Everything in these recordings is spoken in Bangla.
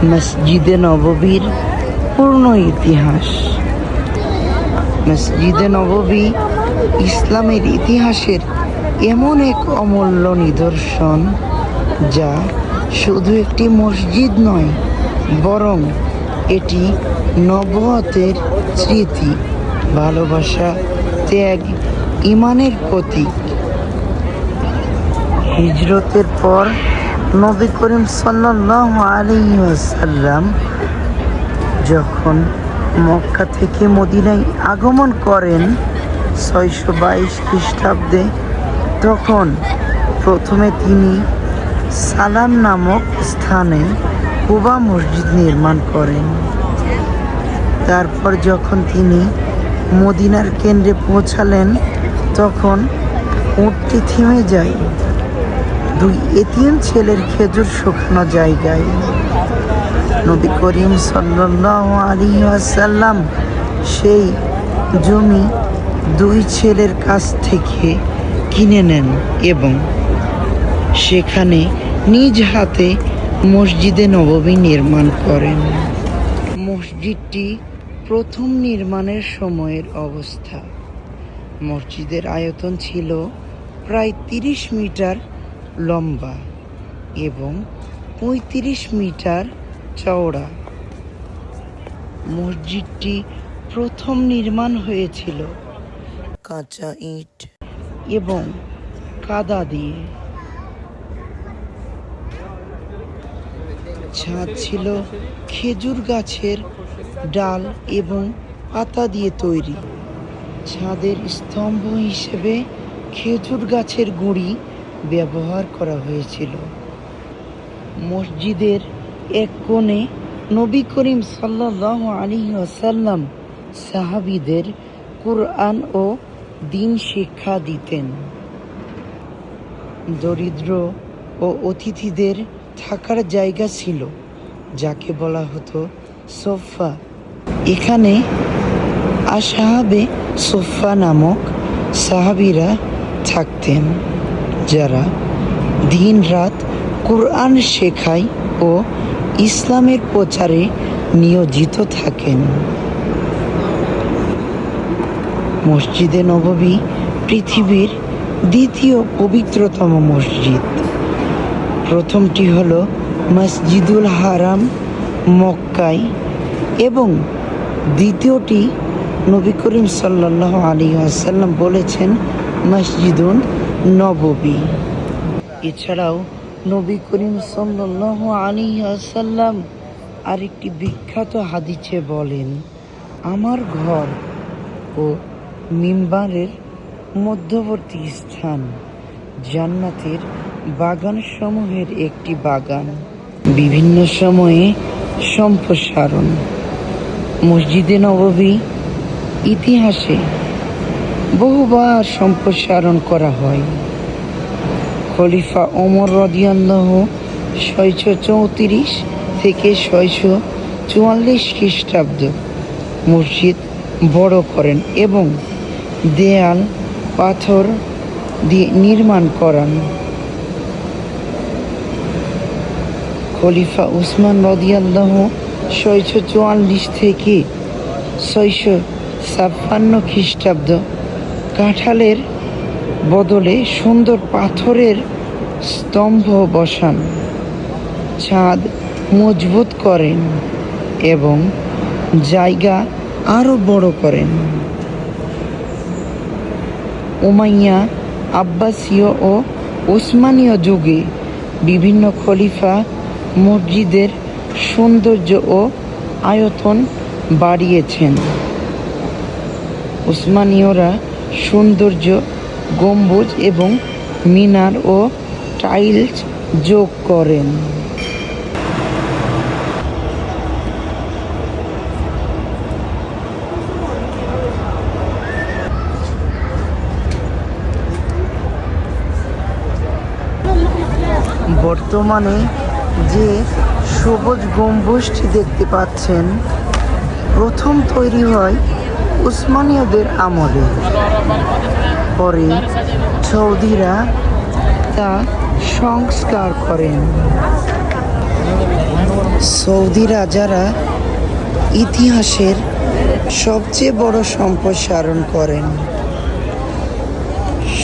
মসজিদে নববীর পূর্ণ ইতিহাস। মসজিদে নববী ইসলামের ইতিহাসের এমন এক অমূল্য নিদর্শন, যা শুধু একটি মসজিদ নয়, বরং এটি নবুয়তের স্মৃতি, ভালোবাসা, ত্যাগ, ঈমানের প্রতীক। হিজরতের পর নবী করিম সাল্লাল্লাহু আলাইহি ওয়াসাল্লাম যখন মক্কা থেকে মদিনায় আগমন করেন 622 খ্রিস্টাব্দে, তখন প্রথমে তিনি সালাম নামক স্থানে কুবা মসজিদ নির্মাণ করেন। তারপর যখন তিনি মদিনার কেন্দ্রে পৌঁছালেন, তখন উটটি থেমে যায় দুই এতিম ছেলের খেজুর শুকানো জায়গায়। নবী করিম সাল্লাল্লাহু আলাইহি ওয়াসাল্লাম সেই জমি দুই ছেলের কাছ থেকে কিনে নেন এবং সেখানে নিজ হাতে মসজিদে নববী নির্মাণ করেন। মসজিদটি প্রথম নির্মাণের সময়ের অবস্থা। মসজিদের আয়তন ছিল প্রায় 30 মিটার লম্বা এবং 35 মিটার চওড়া। মসজিদটি প্রথম নির্মাণ হয়েছিল কাঁচা ইট এবং কাদা দিয়ে। ছাদ ছিল খেজুর গাছের ডাল এবং পাতা দিয়ে তৈরি। ছাদের স্তম্ভ হিসেবে খেজুর গাছের গুঁড়ি ব্যবহার করা হয়েছিল। মসজিদের এক কোণে নবী করিম সাল্লাল্লাহু আলাইহি ওয়াসাল্লাম সাহাবীদের কুরআন ও দ্বীন শিক্ষা দিতেন। দরিদ্র ও অতিথিদের থাকার জায়গা ছিল, যাকে বলা হতো সোফা। এখানে আসহাবে সোফা নামক সাহাবীরা থাকতেন, যারা দিন রাত কুরআন শেখায় ও ইসলামের প্রচারে নিয়োজিত থাকেন। মসজিদে নববী পৃথিবীর দ্বিতীয় পবিত্রতম মসজিদ। প্রথমটি হল মসজিদুল হারাম মক্কায় এবং দ্বিতীয়টি নবী করিম সাল্লাল্লাহু আলাইহি ওয়াসাল্লাম বলেছেন মসজিদুন নববী। এছাড়াও নবী করিম সাল্লাল্লাহু আলাইহি ওয়াসাল্লাম আরেকটি বিখ্যাত হাদিসে বলেন, আমার ঘর ও মিম্বারের মধ্যবর্তী স্থান জান্নাতের বাগান সমূহের একটি বাগান। বিভিন্ন সময়ে সম্প্রসারণ। মসজিদে নববী ইতিহাসে বহুবার সম্প্রসারণ করা হয়। খলিফা ওমর রাদিয়াল্লাহু 634 থেকে 644 খ্রিস্টাব্দ মসজিদ বড় করেন এবং দেয়াল পাথর দিয়ে নির্মাণ করান। খলিফা উসমান রাদিয়াল্লাহু 644 থেকে 656 খ্রিস্টাব্দ কাঁঠালের বদলে সুন্দর পাথরের স্তম্ভ বসান, ছাদ মজবুত করেন এবং জায়গা আরও বড় করেন। উমাইয়া, আব্বাসীয় ও উসমানীয় যুগে বিভিন্ন খলিফা মসজিদের সৌন্দর্য ও আয়তন বাড়িয়েছেন। উসমানীয়রা সৌন্দর্য, গম্বুজ এবং মিনার ও টাইলস যোগ করেন। বর্তমানে যে সবুজ গম্বুজটি দেখতে পাচ্ছেন, প্রথম তৈরি হয় উসমানীয়দের আমলে। পরে সৌদিরা তা সংস্কার করেন। সৌদি রাজারা ইতিহাসের সবচেয়ে বড় সম্প্রসারণ করেন।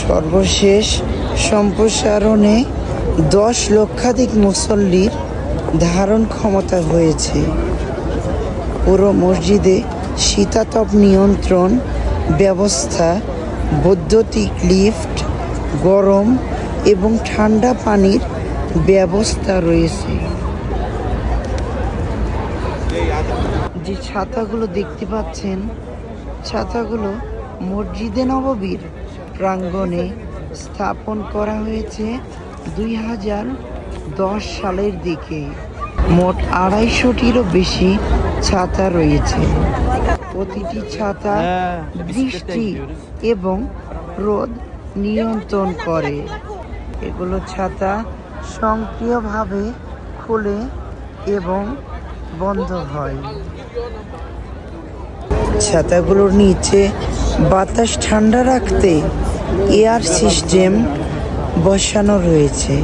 সর্বশেষ সম্প্রসারণে 10 লক্ষাধিক মুসল্লির ধারণ ক্ষমতা হয়েছে। পুরো মসজিদে শীতাতপ নিয়ন্ত্রণ ব্যবস্থা, বৈদ্যুতিক লিফট, গরম এবং ঠান্ডা পানির ব্যবস্থা রয়েছে। যে ছাতাগুলো দেখতে পাচ্ছেন, ছাতাগুলো মসজিদে নববীর প্রাঙ্গণে স্থাপন করা হয়েছে 2010 সালের দিকে। মোট 250টিরও বেশি ছাতা রয়েছে। প্রতিটি ছাতা বৃষ্টি এবং রোদ নিয়ন্ত্রণ করে। এগুলো ছাতা স্বয়ংক্রিয়ভাবে খুলে এবং বন্ধ হয়। ছাতাগুলোর নিচে বাতাস ঠান্ডা রাখতে এয়ার সিস্টেম বসানো রয়েছে।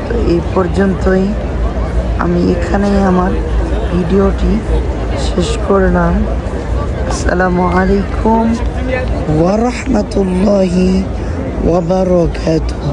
তো এই পর্যন্তই, আমি এখানেই আমার ভিডিওটি শেষ করলাম। আসসালামু আলাইকুম ওয়া রাহমাতুল্লাহি ওয়া বারাকাতুহু।